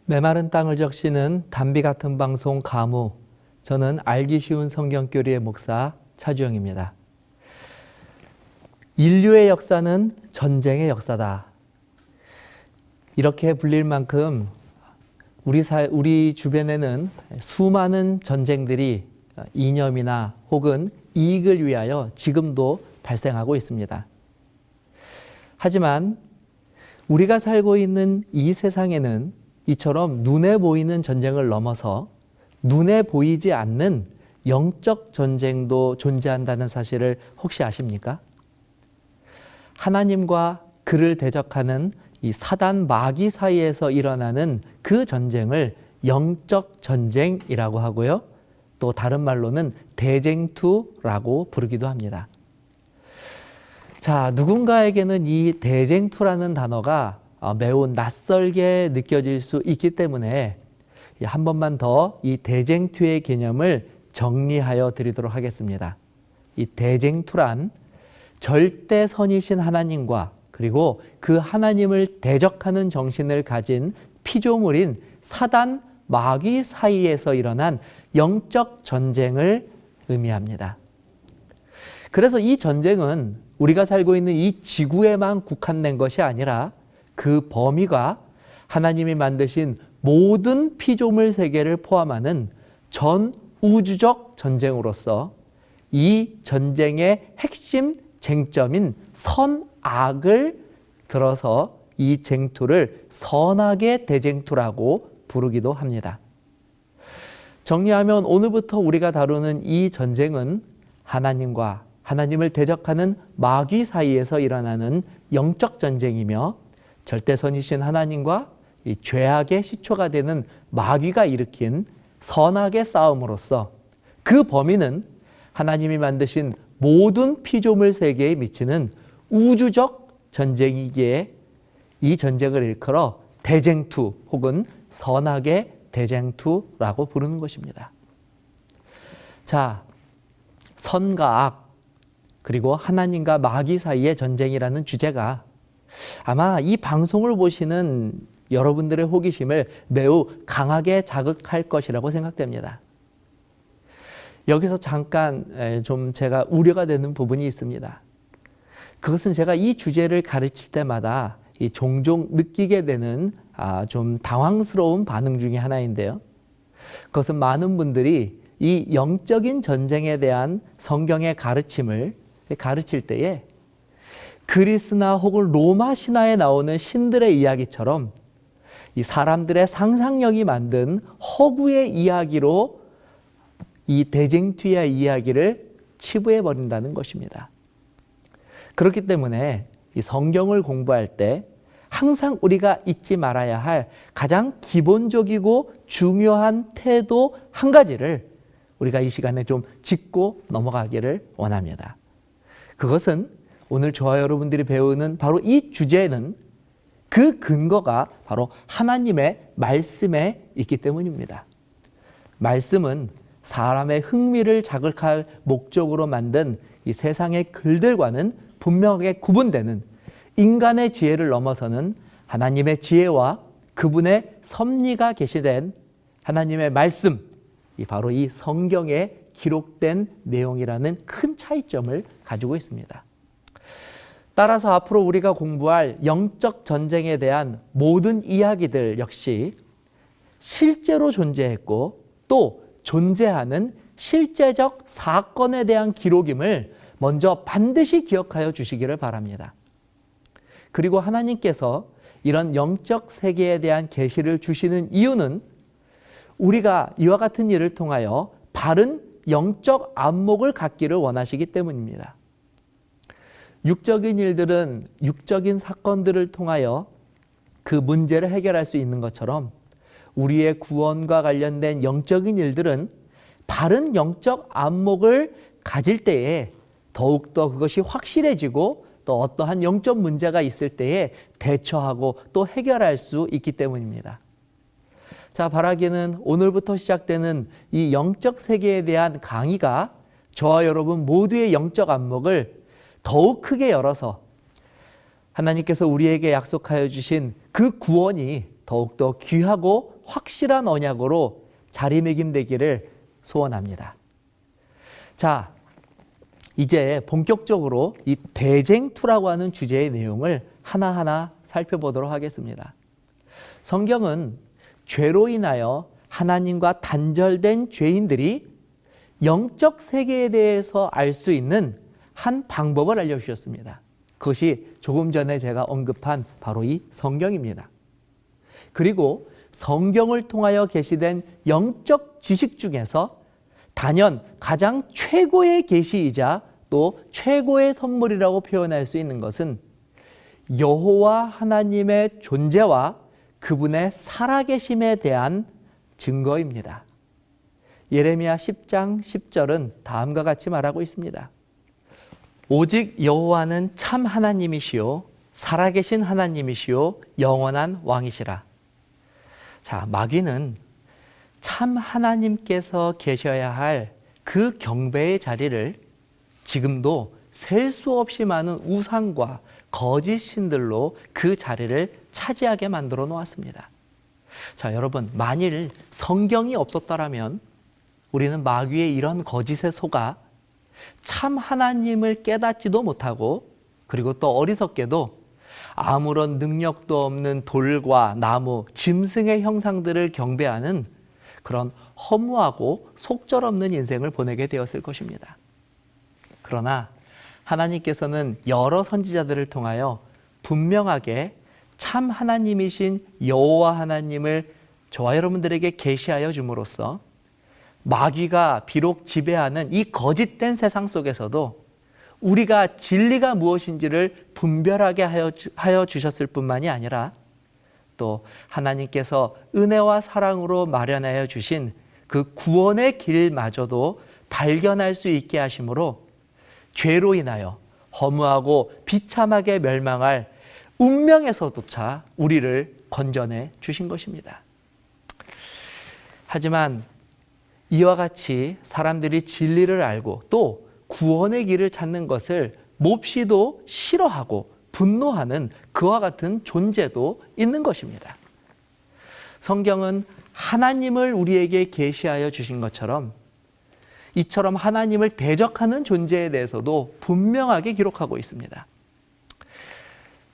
메마른 땅을 적시는 담비 같은 방송 가무. 저는 알기 쉬운 성경교리의 목사 차주영입니다. 인류의 역사는 전쟁의 역사다. 이렇게 불릴 만큼 우리 주변에는 수많은 전쟁들이 이념이나 혹은 이익을 위하여 지금도 발생하고 있습니다. 하지만 우리가 살고 있는 이 세상에는 이처럼 눈에 보이는 전쟁을 넘어서 눈에 보이지 않는 영적 전쟁도 존재한다는 사실을 혹시 아십니까? 하나님과 그를 대적하는 이 사단 마귀 사이에서 일어나는 그 전쟁을 영적 전쟁이라고 하고요. 또 다른 말로는 대쟁투라고 부르기도 합니다. 자, 누군가에게는 이 대쟁투라는 단어가 매우 낯설게 느껴질 수 있기 때문에 한 번만 더 이 대쟁투의 개념을 정리하여 드리도록 하겠습니다. 이 대쟁투란 절대 선이신 하나님과 그리고 그 하나님을 대적하는 정신을 가진 피조물인 사단 마귀 사이에서 일어난 영적 전쟁을 의미합니다. 그래서 이 전쟁은 우리가 살고 있는 이 지구에만 국한된 것이 아니라 그 범위가 하나님이 만드신 모든 피조물 세계를 포함하는 전 우주적 전쟁으로서 이 전쟁의 핵심 쟁점인 선악을 들어서 이 쟁투를 선악의 대쟁투라고 부르기도 합니다. 정리하면 오늘부터 우리가 다루는 이 전쟁은 하나님과 하나님을 대적하는 마귀 사이에서 일어나는 영적 전쟁이며 절대선이신 하나님과 이 죄악의 시초가 되는 마귀가 일으킨 선악의 싸움으로서 그 범위는 하나님이 만드신 모든 피조물 세계에 미치는 우주적 전쟁이기에 이 전쟁을 일컬어 대쟁투 혹은 선악의 대쟁투라고 부르는 것입니다. 자, 선과 악 그리고 하나님과 마귀 사이의 전쟁이라는 주제가 아마 이 방송을 보시는 여러분들의 호기심을 매우 강하게 자극할 것이라고 생각됩니다. 여기서 잠깐 좀 제가 우려가 되는 부분이 있습니다. 그것은 제가 이 주제를 가르칠 때마다 종종 느끼게 되는 좀 당황스러운 반응 중에 하나인데요. 그것은 많은 분들이 이 영적인 전쟁에 대한 성경의 가르침을 가르칠 때에 그리스나 혹은 로마 신화에 나오는 신들의 이야기처럼 이 사람들의 상상력이 만든 허구의 이야기로 이 대쟁투의 이야기를 치부해 버린다는 것입니다. 그렇기 때문에 이 성경을 공부할 때 항상 우리가 잊지 말아야 할 가장 기본적이고 중요한 태도 한 가지를 우리가 이 시간에 좀 짚고 넘어가기를 원합니다. 그것은 오늘 저와 여러분들이 배우는 바로 이 주제는 그 근거가 바로 하나님의 말씀에 있기 때문입니다. 말씀은 사람의 흥미를 자극할 목적으로 만든 이 세상의 글들과는 분명하게 구분되는 인간의 지혜를 넘어서는 하나님의 지혜와 그분의 섭리가 계시된 하나님의 말씀, 바로 이 성경에 기록된 내용이라는 큰 차이점을 가지고 있습니다. 따라서 앞으로 우리가 공부할 영적 전쟁에 대한 모든 이야기들 역시 실제로 존재했고 또 존재하는 실제적 사건에 대한 기록임을 먼저 반드시 기억하여 주시기를 바랍니다. 그리고 하나님께서 이런 영적 세계에 대한 계시를 주시는 이유는 우리가 이와 같은 일을 통하여 바른 영적 안목을 갖기를 원하시기 때문입니다. 육적인 일들은 육적인 사건들을 통하여 그 문제를 해결할 수 있는 것처럼 우리의 구원과 관련된 영적인 일들은 바른 영적 안목을 가질 때에 더욱더 그것이 확실해지고 또 어떠한 영적 문제가 있을 때에 대처하고 또 해결할 수 있기 때문입니다. 자, 바라기는 오늘부터 시작되는 이 영적 세계에 대한 강의가 저와 여러분 모두의 영적 안목을 더욱 크게 열어서 하나님께서 우리에게 약속하여 주신 그 구원이 더욱더 귀하고 확실한 언약으로 자리매김되기를 소원합니다. 자, 이제 본격적으로 이 대쟁투라고 하는 주제의 내용을 하나하나 살펴보도록 하겠습니다. 성경은 죄로 인하여 하나님과 단절된 죄인들이 영적 세계에 대해서 알 수 있는 한 방법을 알려주셨습니다. 그것이 조금 전에 제가 언급한 바로 이 성경입니다. 그리고 성경을 통하여 계시된 영적 지식 중에서 단연 가장 최고의 계시이자 또 최고의 선물이라고 표현할 수 있는 것은 여호와 하나님의 존재와 그분의 살아계심에 대한 증거입니다. 예레미야 10장 10절은 다음과 같이 말하고 있습니다. 오직 여호와는 참 하나님이시요 살아계신 하나님이시요 영원한 왕이시라. 자, 마귀는 참 하나님께서 계셔야 할 그 경배의 자리를 지금도 셀 수 없이 많은 우상과 거짓 신들로 그 자리를 차지하게 만들어 놓았습니다. 자, 여러분, 만일 성경이 없었더라면 우리는 마귀의 이런 거짓에 속아 참 하나님을 깨닫지도 못하고 그리고 또 어리석게도 아무런 능력도 없는 돌과 나무, 짐승의 형상들을 경배하는 그런 허무하고 속절없는 인생을 보내게 되었을 것입니다. 그러나 하나님께서는 여러 선지자들을 통하여 분명하게 참 하나님이신 여호와 하나님을 저와 여러분들에게 계시하여 줌으로써 마귀가 비록 지배하는 이 거짓된 세상 속에서도 우리가 진리가 무엇인지를 분별하게 하여 주셨을 뿐만이 아니라 또 하나님께서 은혜와 사랑으로 마련하여 주신 그 구원의 길마저도 발견할 수 있게 하심으로 죄로 인하여 허무하고 비참하게 멸망할 운명에서조차 우리를 건져내 주신 것입니다. 하지만 이와 같이 사람들이 진리를 알고 또 구원의 길을 찾는 것을 몹시도 싫어하고 분노하는 그와 같은 존재도 있는 것입니다. 성경은 하나님을 우리에게 계시하여 주신 것처럼 이처럼 하나님을 대적하는 존재에 대해서도 분명하게 기록하고 있습니다.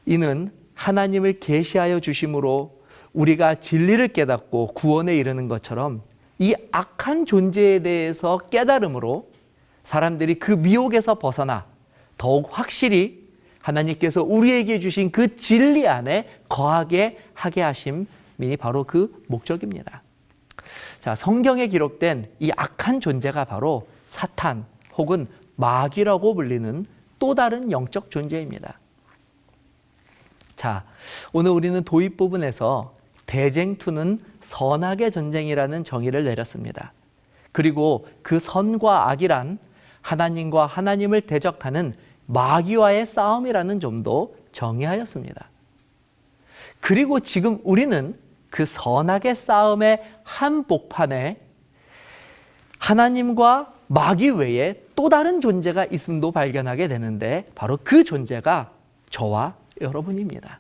이는 하나님을 계시하여 주심으로 우리가 진리를 깨닫고 구원에 이르는 것처럼 이 악한 존재에 대해서 깨달음으로 사람들이 그 미혹에서 벗어나 더욱 확실히 하나님께서 우리에게 주신 그 진리 안에 거하게 하게 하심이 바로 그 목적입니다. 자, 성경에 기록된 이 악한 존재가 바로 사탄 혹은 마귀라고 불리는 또 다른 영적 존재입니다. 자, 오늘 우리는 도입 부분에서 대쟁투는 선악의 전쟁이라는 정의를 내렸습니다. 그리고 그 선과 악이란 하나님과 하나님을 대적하는 마귀와의 싸움이라는 점도 정의하였습니다. 그리고 지금 우리는 그 선악의 싸움의 한복판에 하나님과 마귀 외에 또 다른 존재가 있음도 발견하게 되는데 바로 그 존재가 저와 여러분입니다.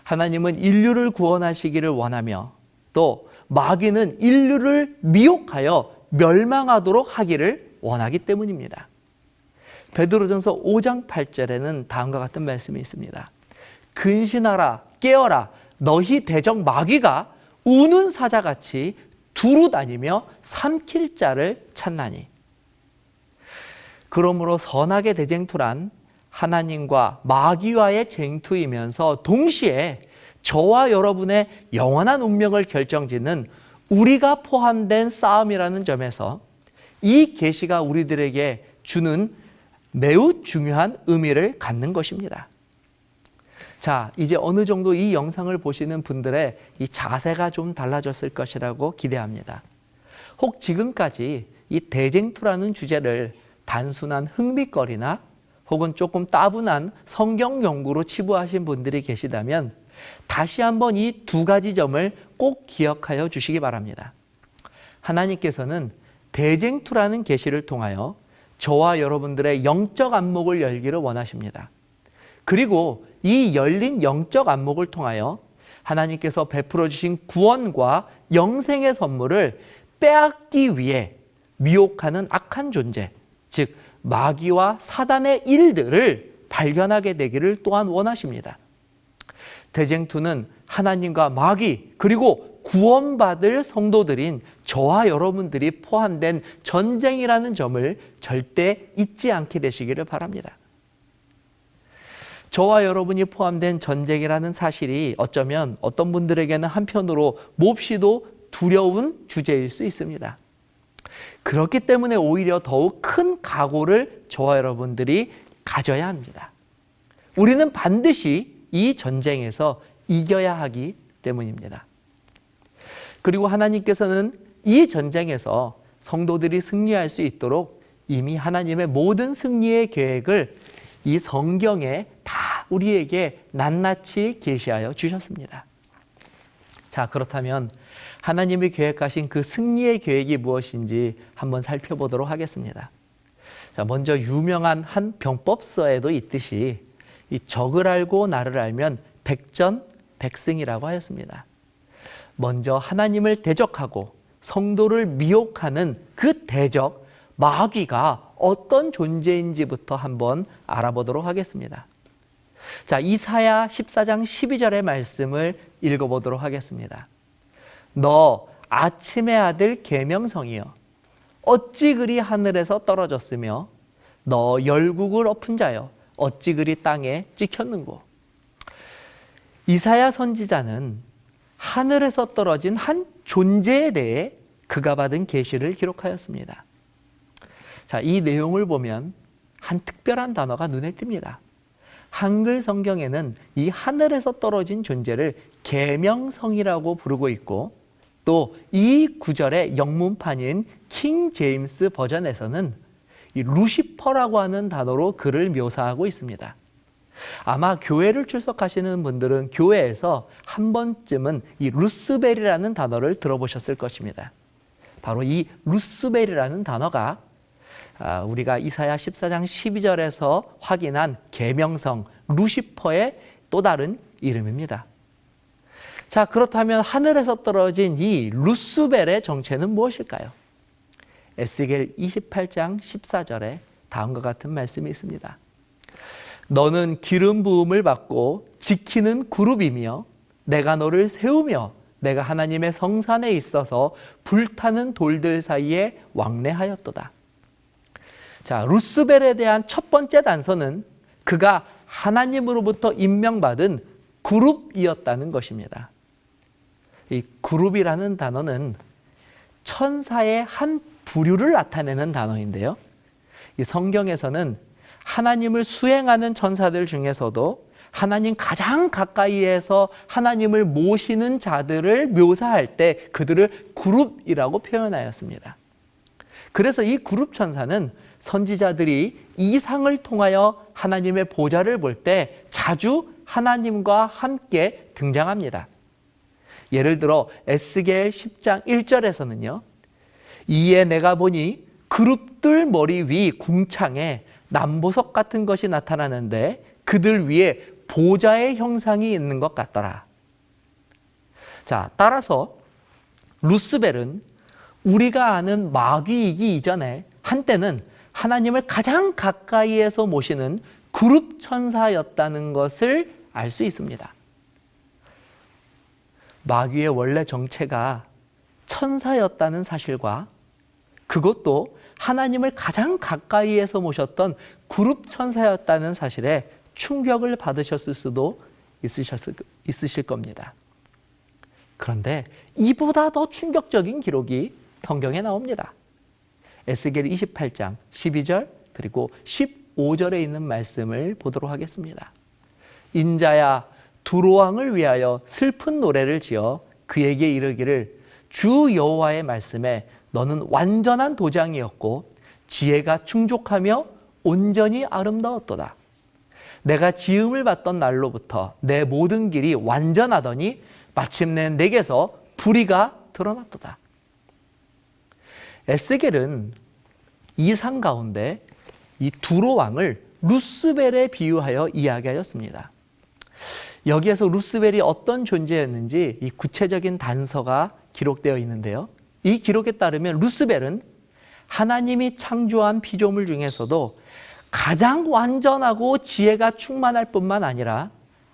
하나님은 인류를 구원하시기를 원하며 또 마귀는 인류를 미혹하여 멸망하도록 하기를 원하기 때문입니다. 베드로전서 5장 8절에는 다음과 같은 말씀이 있습니다. 근신하라 깨어라 너희 대적 마귀가 우는 사자같이 두루 다니며 삼킬 자를 찾나니. 그러므로 선악의 대쟁투란 하나님과 마귀와의 쟁투이면서 동시에 저와 여러분의 영원한 운명을 결정짓는 우리가 포함된 싸움이라는 점에서 이 계시가 우리들에게 주는 매우 중요한 의미를 갖는 것입니다. 자, 이제 어느 정도 이 영상을 보시는 분들의 이 자세가 좀 달라졌을 것이라고 기대합니다. 혹 지금까지 이 대쟁투라는 주제를 단순한 흥미거리나 혹은 조금 따분한 성경 연구로 치부하신 분들이 계시다면 다시 한번 이 두 가지 점을 꼭 기억하여 주시기 바랍니다. 하나님께서는 대쟁투라는 계시를 통하여 저와 여러분들의 영적 안목을 열기를 원하십니다. 그리고 이 열린 영적 안목을 통하여 하나님께서 베풀어 주신 구원과 영생의 선물을 빼앗기 위해 미혹하는 악한 존재, 즉 마귀와 사단의 일들을 발견하게 되기를 또한 원하십니다. 대쟁투는 하나님과 마귀 그리고 구원받을 성도들인 저와 여러분들이 포함된 전쟁이라는 점을 절대 잊지 않게 되시기를 바랍니다. 저와 여러분이 포함된 전쟁이라는 사실이 어쩌면 어떤 분들에게는 한편으로 몹시도 두려운 주제일 수 있습니다. 그렇기 때문에 오히려 더욱 큰 각오를 저와 여러분들이 가져야 합니다. 우리는 반드시 이 전쟁에서 이겨야 하기 때문입니다. 그리고 하나님께서는 이 전쟁에서 성도들이 승리할 수 있도록 이미 하나님의 모든 승리의 계획을 이 성경에 다 우리에게 낱낱이 계시하여 주셨습니다. 자, 그렇다면 하나님이 계획하신 그 승리의 계획이 무엇인지 한번 살펴보도록 하겠습니다. 자, 먼저 유명한 한 병법서에도 있듯이 이 적을 알고 나를 알면 백전백승이라고 하였습니다. 먼저 하나님을 대적하고 성도를 미혹하는 그 대적 마귀가 어떤 존재인지부터 한번 알아보도록 하겠습니다. 자, 이사야 14장 12절의 말씀을 읽어보도록 하겠습니다. 너 아침의 아들 계명성이여 어찌 그리 하늘에서 떨어졌으며 너 열국을 엎은 자여 어찌 그리 땅에 찍혔는고. 이사야 선지자는 하늘에서 떨어진 한 존재에 대해 그가 받은 계시를 기록하였습니다. 자, 이 내용을 보면 한 특별한 단어가 눈에 띕니다. 한글 성경에는 이 하늘에서 떨어진 존재를 계명성이라고 부르고 있고, 또 이 구절의 영문판인 킹 제임스 버전에서는 이 루시퍼라고 하는 단어로 그를 묘사하고 있습니다. 아마 교회를 출석하시는 분들은 교회에서 한 번쯤은 이 루스벨이라는 단어를 들어보셨을 것입니다. 바로 이 루스벨이라는 단어가 우리가 이사야 14장 12절에서 확인한 계명성 루시퍼의 또 다른 이름입니다. 자, 그렇다면 하늘에서 떨어진 이 루스벨의 정체는 무엇일까요? 에스겔 28장 14절에 다음과 같은 말씀이 있습니다. 너는 기름 부음을 받고 지키는 그룹이며 내가 너를 세우며 내가 하나님의 성산에 있어서 불타는 돌들 사이에 왕래하였도다. 자, 루스벨에 대한 첫 번째 단서는 그가 하나님으로부터 임명받은 그룹이었다는 것입니다. 이 그룹이라는 단어는 천사의 한 부류를 나타내는 단어인데요. 이 성경에서는 하나님을 수행하는 천사들 중에서도 하나님 가장 가까이에서 하나님을 모시는 자들을 묘사할 때 그들을 그룹이라고 표현하였습니다. 그래서 이 그룹 천사는 선지자들이 이상을 통하여 하나님의 보좌를 볼 때 자주 하나님과 함께 등장합니다. 예를 들어 에스겔 10장 1절에서는요. 이에 내가 보니 그룹들 머리 위 궁창에 남보석 같은 것이 나타나는데 그들 위에 보좌의 형상이 있는 것 같더라. 자, 따라서 루스벨은 우리가 아는 마귀이기 이전에 한때는 하나님을 가장 가까이에서 모시는 그룹 천사였다는 것을 알 수 있습니다. 마귀의 원래 정체가 천사였다는 사실과 그것도 하나님을 가장 가까이에서 모셨던 그룹 천사였다는 사실에 충격을 받으셨을 수도 있으실 겁니다. 그런데 이보다 더 충격적인 기록이 성경에 나옵니다. 에스겔 28장 12절 그리고 15절에 있는 말씀을 보도록 하겠습니다. 인자야 두로왕을 위하여 슬픈 노래를 지어 그에게 이르기를 주 여호와의 말씀에 너는 완전한 도장이었고 지혜가 충족하며 온전히 아름다웠도다. 내가 지음을 받던 날로부터 내 모든 길이 완전하더니 마침내 내게서 불의가 드러났도다. 에스겔은 이상 가운데 이 두로 왕을 루스벨에 비유하여 이야기하였습니다. 여기에서 루스벨이 어떤 존재였는지 이 구체적인 단서가 기록되어 있는데요. 이 기록에 따르면 루스벨은 하나님이 창조한 피조물 중에서도 가장 완전하고 지혜가 충만할 뿐만 아니라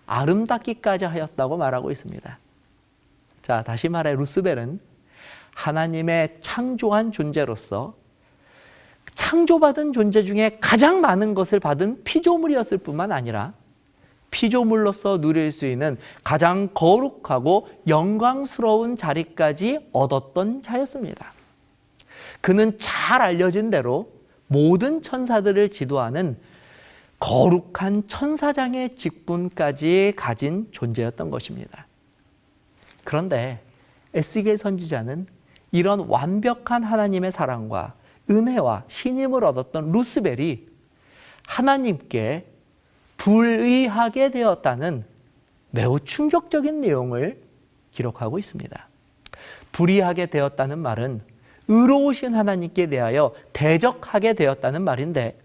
아름답기까지 하였다고 말하고 있습니다. 자, 다시 말해 루스벨은 하나님의 창조한 존재로서 창조받은 존재 중에 가장 많은 것을 받은 피조물이었을 뿐만 아니라 피조물로서 누릴 수 있는 가장 거룩하고 영광스러운 자리까지 얻었던 자였습니다. 그는 잘 알려진 대로 모든 천사들을 지도하는 거룩한 천사장의 직분까지 가진 존재였던 것입니다. 그런데 에스겔 선지자는 이런 완벽한 하나님의 사랑과 은혜와 신임을 얻었던 루스벨이 하나님께 불의하게 되었다는 매우 충격적인 내용을 기록하고 있습니다. 불의하게 되었다는 말은 의로우신 하나님께 대하여 대적하게 되었다는 말인데,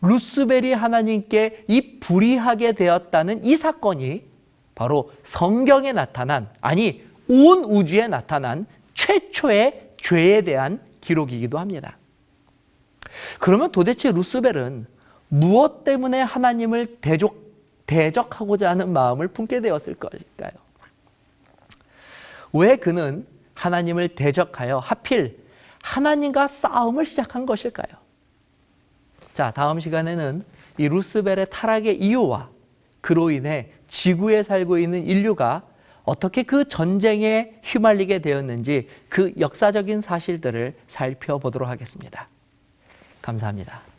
루스벨이 하나님께 이 불의하게 되었다는 이 사건이 바로 성경에 나타난, 아니 온 우주에 나타난 최초의 죄에 대한 기록이기도 합니다. 그러면 도대체 루스벨은 무엇 때문에 하나님을 대적하고자 하는 마음을 품게 되었을 것일까요? 왜 그는 하나님을 대적하여 하필 하나님과 싸움을 시작한 것일까요? 자, 다음 시간에는 이 루스벨의 타락의 이유와 그로 인해 지구에 살고 있는 인류가 어떻게 그 전쟁에 휘말리게 되었는지 그 역사적인 사실들을 살펴보도록 하겠습니다. 감사합니다.